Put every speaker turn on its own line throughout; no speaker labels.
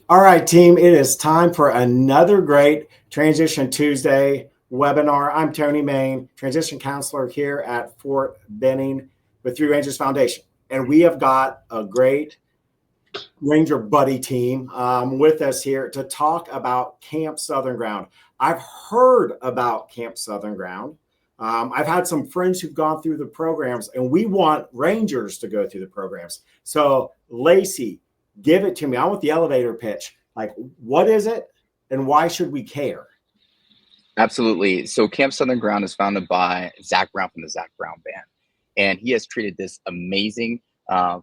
All right, team, it is time for another great Transition Tuesday webinar. I'm Tony Main, transition counselor here at Fort Benning with Three Rangers Foundation. And we have got a great Ranger buddy team with us here to talk about Camp Southern Ground. I've heard about Camp Southern Ground. I've had some friends who've gone through the programs, and we want Rangers to go through the programs. So, Lacy, give it to me. I want the elevator pitch. Like, what is it, and why should we care?
Absolutely. So Camp Southern Ground is founded by Zach Brown from the Zach Brown Band. And he has created this amazing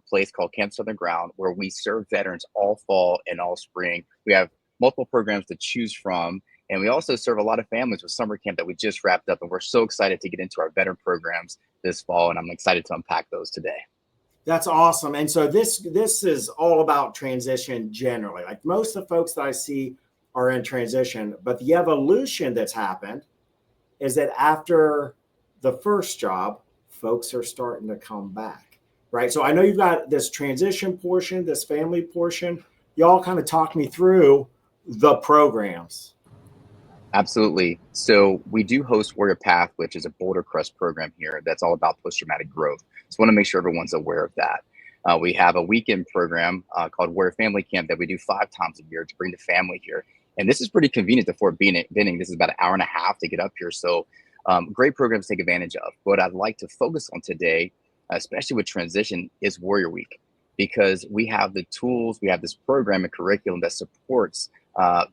place called Camp Southern Ground where we serve veterans all fall and all spring. We have multiple programs to choose from. And we also serve a lot of families with summer camp that we just wrapped up. And we're so excited to get into our veteran programs this fall. And I'm excited to unpack those today.
That's awesome. And so this is all about transition generally. Like most of the folks that I see are in transition, but the evolution that's happened is that after the first job, folks are starting to come back, right? So I know you've got this transition portion, this family portion. Y'all kind of talk me through the programs.
Absolutely. So we do host Warrior Path, which is a Boulder Crest program here that's all about post-traumatic growth. So I want to make sure everyone's aware of that. We have a weekend program called Warrior Family Camp that we do 5 times a year to bring the family here. And this is pretty convenient to Fort Benning. This is about an hour and a half to get up here. So great programs to take advantage of. What I'd like to focus on today, especially with transition, is Warrior Week, because we have the tools, we have this program and curriculum that supports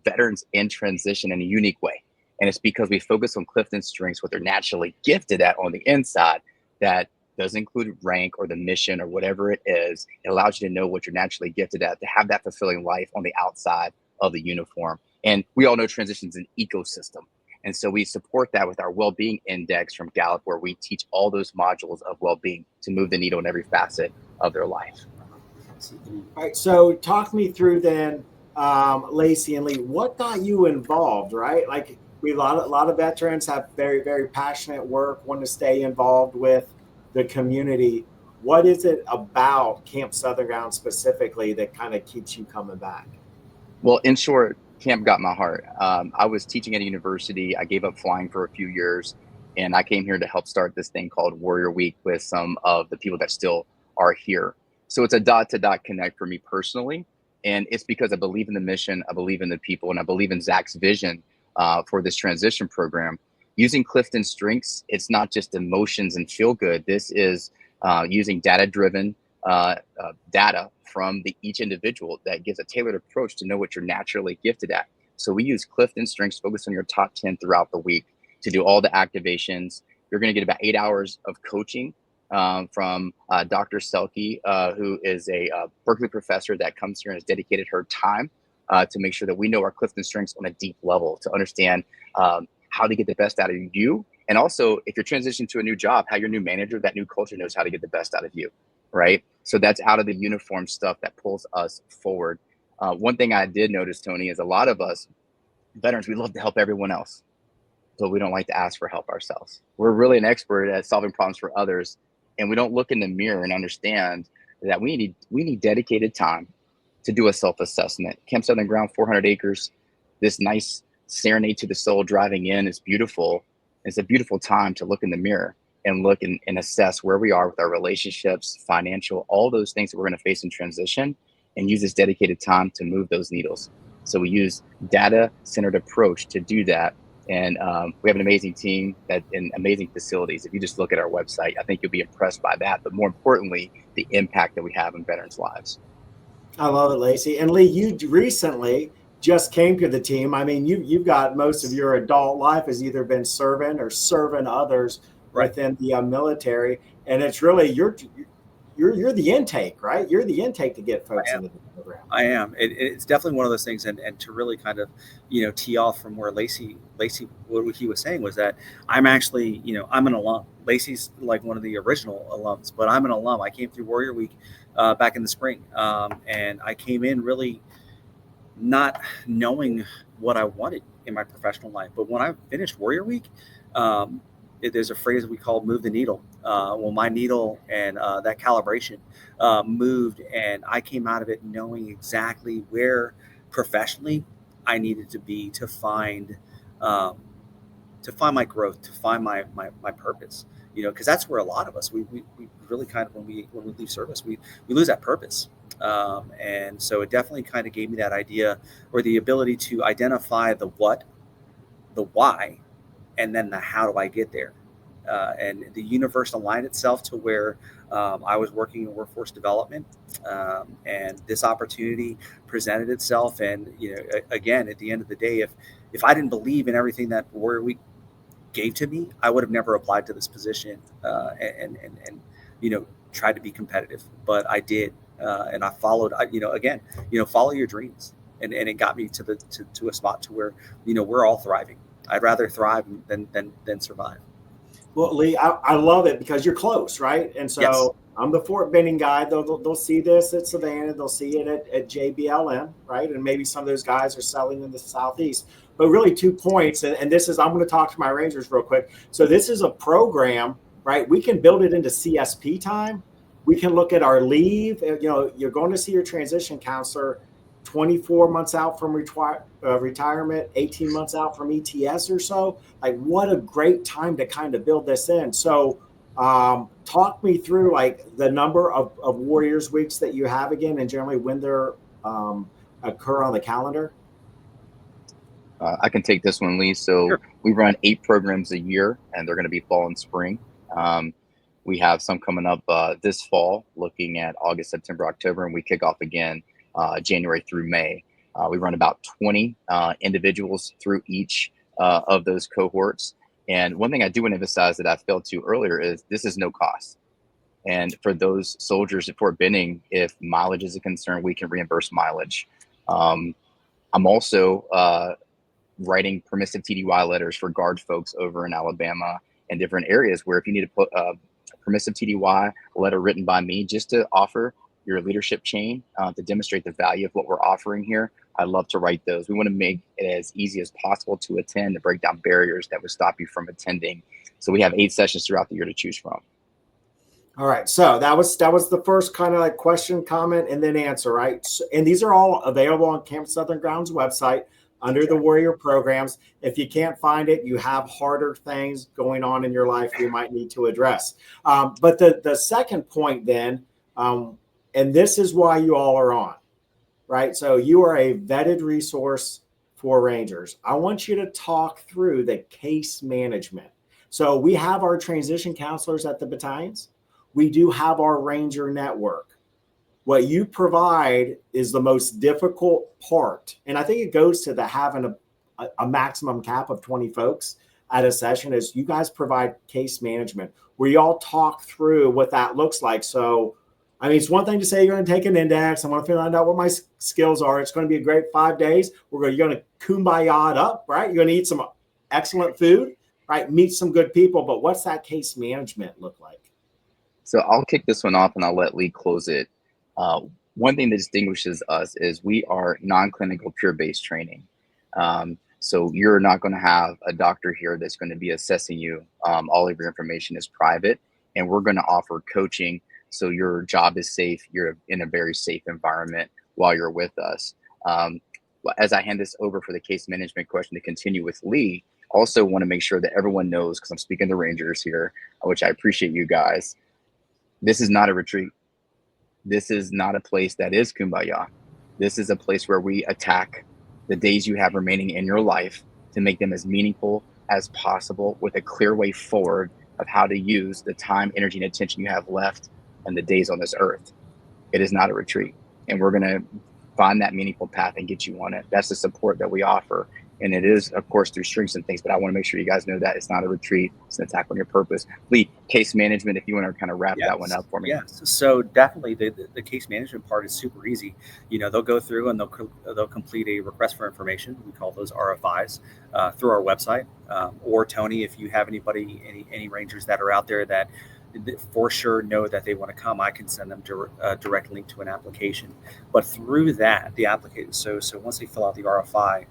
veterans in transition in a unique way. And it's because we focus on Clifton's strengths, what they're naturally gifted at on the inside, that doesn't include rank or the mission or whatever it is. It allows you to know what you're naturally gifted at, to have that fulfilling life on the outside of the uniform. And we all know transition is an ecosystem. And so we support that with our well-being index from Gallup, where we teach all those modules of well-being to move the needle in every facet of their life.
All right, so talk me through then, Lacy and Lee, what got you involved, right? Like a lot of veterans have very, very passionate work, want to stay involved with the community. What is it about Camp Southern Ground specifically that kind of keeps you coming back?
Well, in short, camp got my heart. I was teaching at a university. I gave up flying for a few years, and I came here to help start this thing called Warrior Week with some of the people that still are here. So it's a dot to dot connect for me personally. And it's because I believe in the mission, I believe in the people, and I believe in Zach's vision for this transition program. Using Clifton's strengths, it's not just emotions and feel good. This is using data driven data from each individual that gives a tailored approach to know what you're naturally gifted at. So we use Clifton Strengths, focus on your top 10 throughout the week to do all the activations. You're going to get about 8 hours of coaching from Dr. Selke, who is a Berkeley professor that comes here and has dedicated her time to make sure that we know our Clifton Strengths on a deep level, to understand how to get the best out of you. And also, if you're transitioning to a new job, how your new manager, that new culture knows how to get the best out of you. Right. So that's out of the uniform stuff that pulls us forward. One thing I did notice, Tony, is a lot of us veterans, we love to help everyone else, but we don't like to ask for help ourselves. We're really an expert at solving problems for others, and we don't look in the mirror and understand that we need dedicated time to do a self-assessment. Camp Southern Ground, 400 acres, this nice serenade to the soul driving in is beautiful. It's a beautiful time to look in the mirror and look and assess where we are with our relationships, financial, all those things that we're going to face in transition, and use this dedicated time to move those needles. So we use data-centered approach to do that. And we have an amazing team in amazing facilities. If you just look at our website, I think you'll be impressed by that. But more importantly, the impact that we have in veterans' lives.
I love it, Lacy. And Lee, you recently just came to the team. I mean, you've got most of your adult life has either been serving or serving others within the military, and it's really you're the intake, right? You're the intake to get folks into the program.
I am. It's definitely one of those things, and to really kind of, tee off from where Lacy, what he was saying was that I'm actually, I'm an alum. Lacy's like one of the original alums, but I'm an alum. I came through Warrior Week back in the spring, and I came in really not knowing what I wanted in my professional life. But when I finished Warrior Week, there's a phrase we call "move the needle." Well, my needle and that calibration moved, and I came out of it knowing exactly where professionally, I needed to find my growth, to find my purpose. Because that's where a lot of us we really kind of, when we leave service, we lose that purpose. And so it definitely kind of gave me that idea, or the ability to identify the what, the why, and then the how do I get there. And the universe aligned itself to where I was working in workforce development, and this opportunity presented itself. And again, at the end of the day, if I didn't believe in everything that Warrior Week gave to me, I would have never applied to this position, and tried to be competitive. But I did, and I followed. Again, follow your dreams, and it got me to a spot to where we're all thriving. I'd rather thrive than survive.
Well, Lee, I love it because you're close, right? And so
Yes.
I'm the Fort Benning guy. They'll see this at Savannah. They'll see it at JBLM, right? And maybe some of those guys are selling in the Southeast. But really 2 points, and this is, I'm going to talk to my Rangers real quick. So this is a program, right? We can build it into CSP time. We can look at our leave. You're going to see your transition counselor 24 months out from retirement, 18 months out from ETS or so. Like, what a great time to kind of build this in. So talk me through like the number of Warriors weeks that you have again, and generally when they're occur on the calendar.
I can take this one, Lee. So
Sure.
We run 8 programs a year, and they're going to be fall and spring. We have some coming up this fall, looking at August, September, October, and we kick off again January through May. We run about 20 individuals through each of those cohorts. And one thing I do want to emphasize that I failed to earlier is this is no cost. And for those soldiers at Fort Benning, if mileage is a concern, we can reimburse mileage. I'm also writing permissive TDY letters for guard folks over in Alabama and different areas, where if you need to put a permissive TDY letter written by me just to offer your leadership chain, to demonstrate the value of what we're offering here, I'd love to write those. We want to make it as easy as possible to attend, to break down barriers that would stop you from attending. So we have 8 sessions throughout the year to choose from.
All right. So that was the first kind of like question, comment, and then answer, right? And these are all available on Camp Southern Grounds website under the Warrior programs. If you can't find it, you have harder things going on in your life you might need to address. But the second point then, and this is why you all are on, right? So you are a vetted resource for Rangers. I want you to talk through the case management. So we have our transition counselors at the battalions. We do have our Ranger network. What you provide is the most difficult part. And I think it goes to the having a maximum cap of 20 folks at a session, is you guys provide case management where you all talk through what that looks like. So, I mean, it's one thing to say you're going to take an index. I want to find out what my skills are. It's going to be a great 5 days. You're going to kumbaya it up, right? You're going to eat some excellent food, right? Meet some good people. But what's that case management look like?
So I'll kick this one off and I'll let Lee close it. One thing that distinguishes us is we are non-clinical, pure-based training. So you're not going to have a doctor here that's going to be assessing you. All of your information is private, and we're going to offer coaching so your job is safe. You're in a very safe environment while you're with us. As I hand this over for the case management question to continue with Lee, also want to make sure that everyone knows, because I'm speaking to Rangers here, which I appreciate you guys. This is not a retreat. This is not a place that is kumbaya. This is a place where we attack the days you have remaining in your life to make them as meaningful as possible, with a clear way forward of how to use the time, energy, and attention you have left and the days on this earth. It is not a retreat. And we're going to find that meaningful path and get you on it. That's the support that we offer. And it is, of course, through strengths and things, but I want to make sure you guys know that it's not a retreat. It's an attack on your purpose. Lee, case management, if you want to kind of wrap that one up for me.
Yes. So definitely the case management part is super easy. They'll go through and they'll complete a request for information. We call those RFIs through our website. Or Tony, if you have any Rangers that are out there that for sure know that they want to come, I can send them a direct link to an application. But through that, the application, so once they fill out the RFI,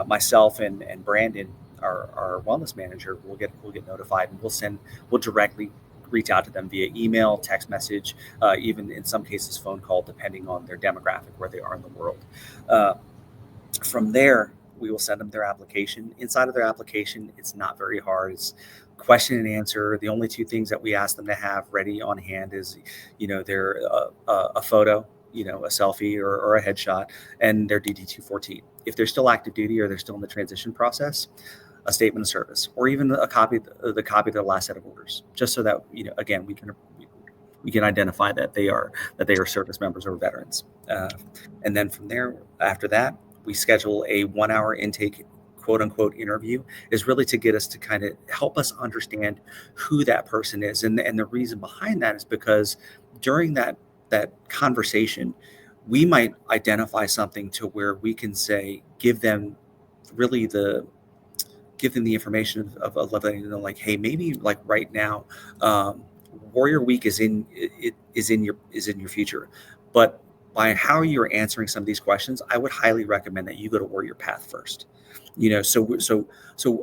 myself and Brandon, our wellness manager, will get notified, and we'll directly reach out to them via email, text message, even in some cases phone call, depending on their demographic, where they are in the world. From there, we will send them their application. Inside of their application, it's not very hard. It's question and answer. The only two things that we ask them to have ready on hand is, their a photo, a selfie or a headshot, and their DD-214. If they're still active duty or they're still in the transition process, a statement of service, or even a copy, the copy of their last set of orders, just so that again we can identify that they are service members or veterans. And then from there, after that, we schedule a 1-hour intake, quote unquote, interview, is really to get us to kind of help us understand who that person is. And the reason behind that is because during that conversation, we might identify something to where we can say, give them the information of letting them know, like, hey, maybe like right now, Warrior Week is in your future, but by how you're answering some of these questions, I would highly recommend that you go to Warrior Path first. So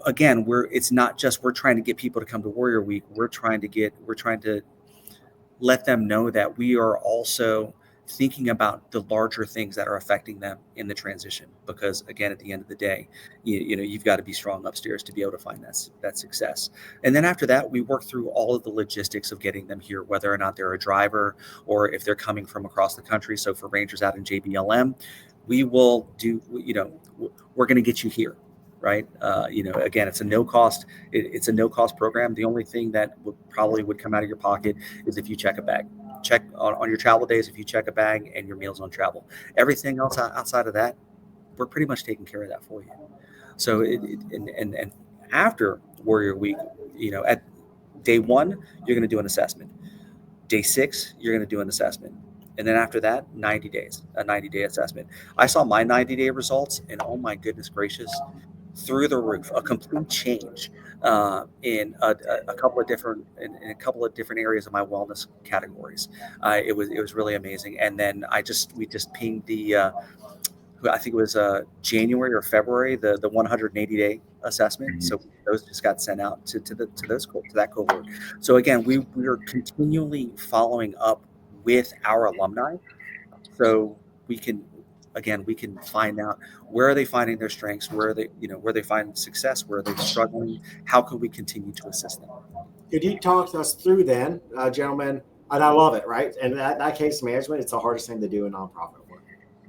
again, it's not just we're trying to get people to come to Warrior Week. We're trying to let them know that we are also thinking about the larger things that are affecting them in the transition. Because again, at the end of the day, you've got to be strong upstairs to be able to find that success. And then after that, we work through all of the logistics of getting them here, whether or not they're a driver or if they're coming from across the country. So for Rangers out in JBLM, we will do, we're going to get you here. Right. Again, it's a no cost. It's a no cost program. The only thing that would come out of your pocket is if you check a bag. Check on your travel days, if you check a bag and your meals on travel. Everything else outside of that, we're pretty much taking care of that for you. So and after Warrior Week, at day 1, you're going to do an assessment. Day 6, you're going to do an assessment. And then after that, 90 days, a 90-day assessment. I saw my 90-day results, and oh my goodness gracious, through the roof, a complete change in a couple of different areas of my wellness categories. It was really amazing. And then we just pinged the I think it was January or February, the 180-day assessment. So those just got sent out to that cohort. So again, we are continually following up with our alumni, so we can find out where are they finding their strengths, where are they find success, where are they struggling, how can we continue to assist them.
Could you talk us through then, gentlemen? And I love it, right? And that case management, it's the hardest thing to do in nonprofit work.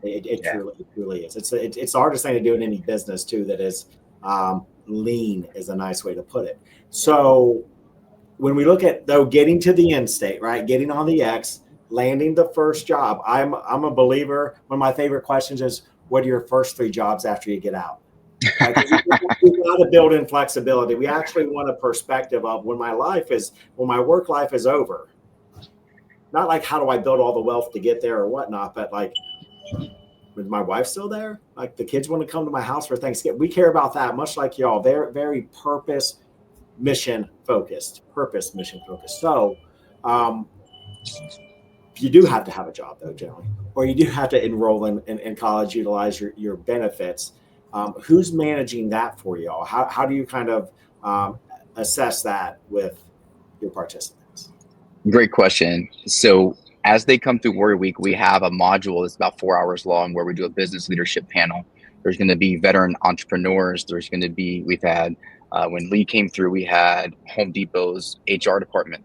It truly is. It's the hardest thing to do in any business too. That is lean is a nice way to put it. So when we look at getting to the end state, right? Getting on the X, landing the first job. I'm a believer. One of my favorite questions is, what are your first 3 jobs after you get out? Right? We've got to build in flexibility. We actually want a perspective of when my work life is over. Not like how do I build all the wealth to get there or whatnot, but like, is my wife still there? Like the kids want to come to my house for Thanksgiving. We care about that, much like y'all. They're very mission focused. So you do have to have a job though, generally, or you do have to enroll in college, utilize your benefits. Who's managing that for y'all? How do you kind of assess that with your participants?
Great question. So as they come through Warrior Week, we have a module that's about 4 hours long where we do a business leadership panel. There's going to be veteran entrepreneurs. We've had, when Lee came through, we had Home Depot's HR department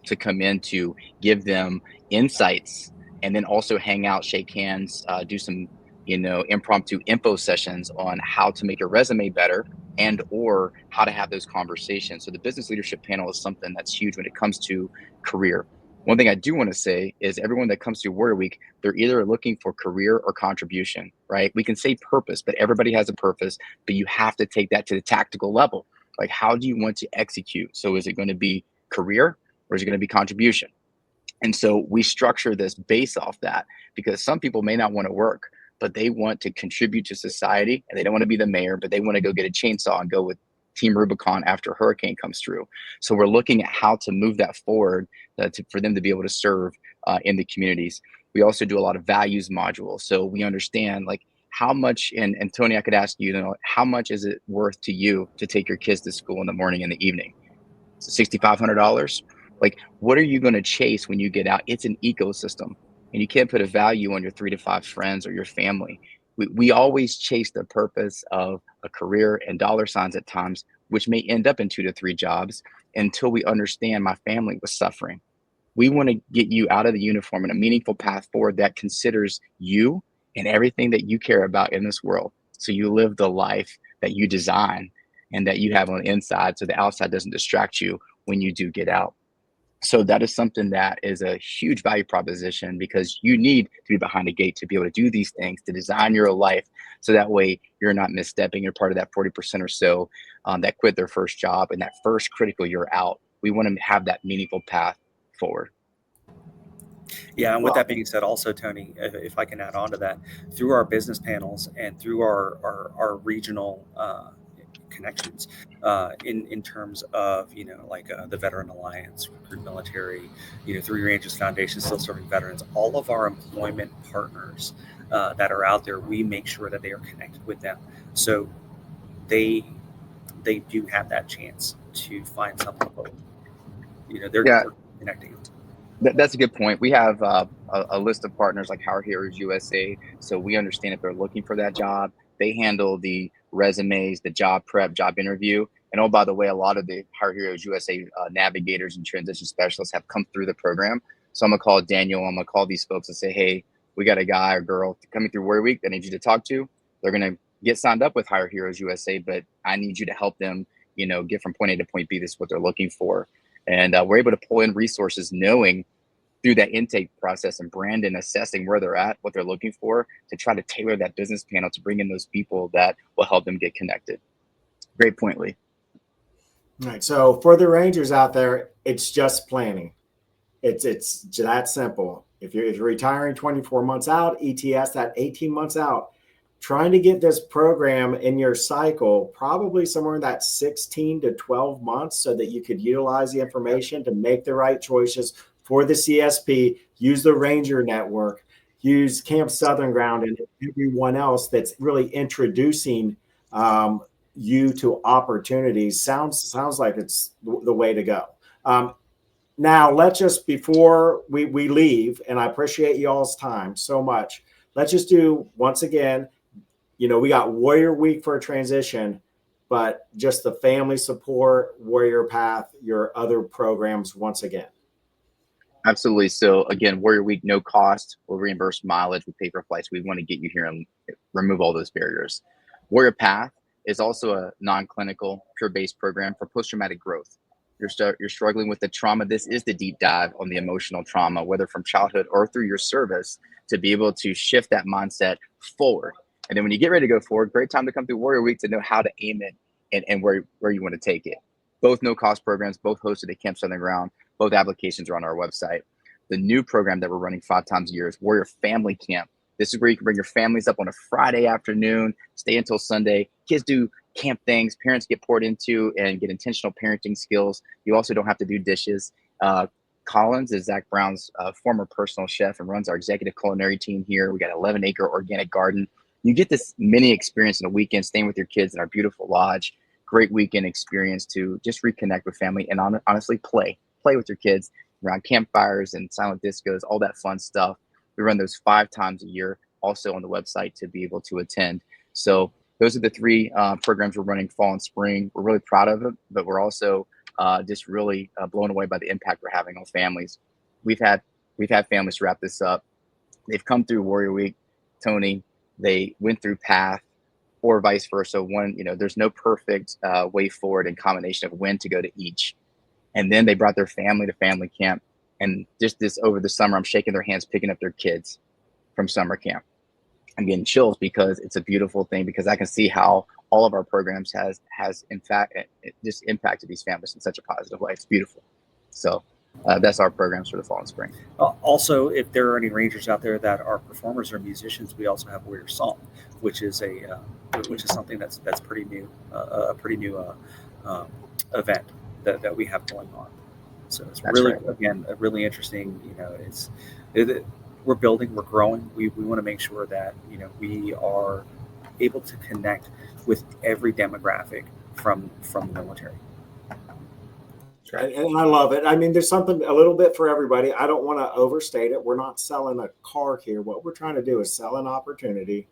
to come in to give them insights, and then also hang out, shake hands, do some, impromptu info sessions on how to make your resume better and or how to have those conversations. So the business leadership panel is something that's huge when it comes to career. One thing I do want to say is everyone that comes to Warrior Week, they're either looking for career or contribution, right? We can say purpose, but everybody has a purpose, but you have to take that to the tactical level. Like, how do you want to execute? So is it going to be career or is it going to be contribution? And so we structure this based off that, because some people may not want to work, but they want to contribute to society, and they don't want to be the mayor, but they want to go get a chainsaw and go with Team Rubicon after a hurricane comes through. So we're looking at how to move that forward for them to be able to serve in the communities. We also do a lot of values modules. So we understand like how much, and Tony, I could ask you, how much is it worth to you to take your kids to school in the morning and the evening? $6,500? Like, what are you going to chase when you get out? It's an ecosystem, and you can't put a value on your 3 to 5 friends or your family. we always chase the purpose of a career and dollar signs at times, which may end up in 2 to 3 jobs until we understand my family was suffering. We want to get you out of the uniform in a meaningful path forward that considers you and everything that you care about in this world. So you live the life that you design and that you have on the inside, so the outside doesn't distract you when you do get out. So that is something that is a huge value proposition, because you need to be behind the gate to be able to do these things, to design your life. So that way you're not misstepping. You're part of that 40% or so that quit their first job and that first critical year out. We want to have that meaningful path forward.
Yeah, and with that being said, also, Tony, if I can add on to that, through our business panels and through our regional connections, in terms of, like the Veteran Alliance, Recruit Military, Three Ranges Foundation, Still Serving Veterans, all of our employment partners that are out there, we make sure that they are connected with them, so they do have that chance to find something. They're connecting.
That's a good point. We have a list of partners like Hire Heroes USA, so we understand if they're looking for that job. They handle the resumes, the job prep, job interview. And oh, by the way, a lot of the Hire Heroes USA navigators and transition specialists have come through the program. So I'm going to call Daniel. I'm going to call these folks and say, hey, we got a guy or girl coming through Warrior Week that I need you to talk to. They're going to get signed up with Hire Heroes USA, but I need you to help them, get from point A to point B. This is what they're looking for. And we're able to pull in resources knowing through that intake process and Brandon assessing where they're at, what they're looking for, to try to tailor that business panel to bring in those people that will help them get connected. Great point, Lee.
All right. So for the Rangers out there, it's just planning. It's that simple. If you're retiring 24 months out, ETS that 18 months out, trying to get this program in your cycle, probably somewhere in that 16 to 12 months, so that you could utilize the information to make the right choices for the CSP, use the Ranger Network, use Camp Southern Ground, and everyone else that's really introducing you to opportunities. Sounds like it's the way to go. Now, let's just, before we leave, and I appreciate y'all's time so much, let's just do, once again, we got Warrior Week for a transition, but just the family support, Warrior Path, your other programs once again.
Absolutely. So again, Warrior Week, no cost. We'll reimburse mileage. We pay for flights. We want to get you here and remove all those barriers. Warrior Path is also a non-clinical, pure-based program for post-traumatic growth. You're struggling with the trauma. This is the deep dive on the emotional trauma, whether from childhood or through your service, to be able to shift that mindset forward. And then when you get ready to go forward, great time to come through Warrior Week to know how to aim it and where you want to take it. Both no-cost programs, both hosted at Camp Southern Ground. Both applications are on our website. The new program that we're running 5 times a year is Warrior Family Camp. This is where you can bring your families up on a Friday afternoon, stay until Sunday. Kids do camp things, parents get poured into and get intentional parenting skills. You also don't have to do dishes. Collins is Zach Brown's former personal chef and runs our executive culinary team here. We got an 11-acre organic garden. You get this mini experience in a weekend, staying with your kids in our beautiful lodge. Great weekend experience to just reconnect with family and honestly play with your kids around campfires and silent discos, all that fun stuff. We run those 5 times a year, also on the website to be able to attend. So those are the 3 programs we're running fall and spring. We're really proud of it, but we're also just really blown away by the impact we're having on families. We've had families, to wrap this up, they've come through Warrior Week, Tony, they went through Path, or vice versa. One, there's no perfect way forward and combination of when to go to each. And then they brought their family to family camp. And just this over the summer, I'm shaking their hands, picking up their kids from summer camp. I'm getting chills because it's a beautiful thing, because I can see how all of our programs has in fact just impacted these families in such a positive way. It's beautiful. So that's our programs for the fall and spring.
Also, if there are any Rangers out there that are performers or musicians, we also have Warrior Song, which is something that's pretty new, a pretty new event that we have going on. So it's that's really, right. Again, a really interesting. We're building, we're growing. We want to make sure that we are able to connect with every demographic from the military.
And I love it. I mean, there's something a little bit for everybody. I don't want to overstate it. We're not selling a car here. What we're trying to do is sell an opportunity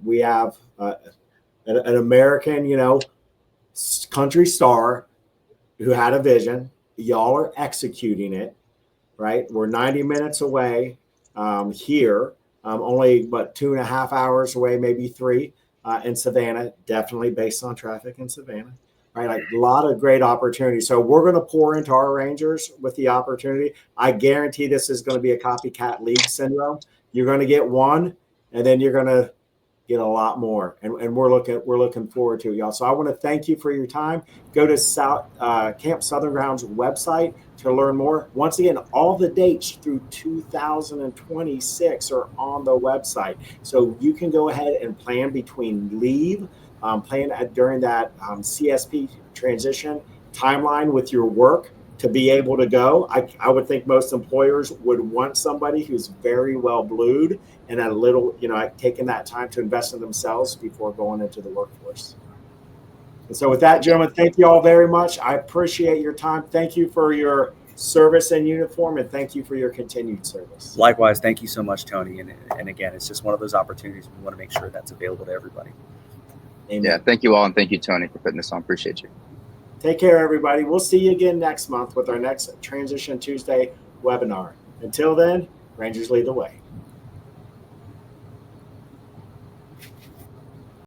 We have an American, country star who had a vision. Y'all are executing it, right? We're 90 minutes away here, only but 2.5 hours away, maybe 3 in Savannah, definitely based on traffic in Savannah, right? Like a lot of great opportunities. So we're going to pour into our Rangers with the opportunity. I guarantee this is going to be a copycat league syndrome. You're going to get one, and then you're going to get a lot more, and we're looking forward to it, y'all. So I want to thank you for your time. Go to Camp Southern Grounds website to learn more. Once again, all the dates through 2026 are on the website, so you can go ahead and plan between leave, plan during that CSP transition timeline with your work to be able to go. I would think most employers would want somebody who's very well blued and a little, taking that time to invest in themselves before going into the workforce. And so with that, gentlemen, thank you all very much. I appreciate your time. Thank you for your service in uniform, and thank you for your continued service.
Likewise, thank you so much, Tony. And again, it's just one of those opportunities. We want to make sure that's available to everybody.
Amen. Yeah, thank you all, and thank you, Tony, for putting this on. Appreciate you.
Take care, everybody. We'll see you again next month with our next Transition Tuesday webinar. Until then, Rangers lead the way.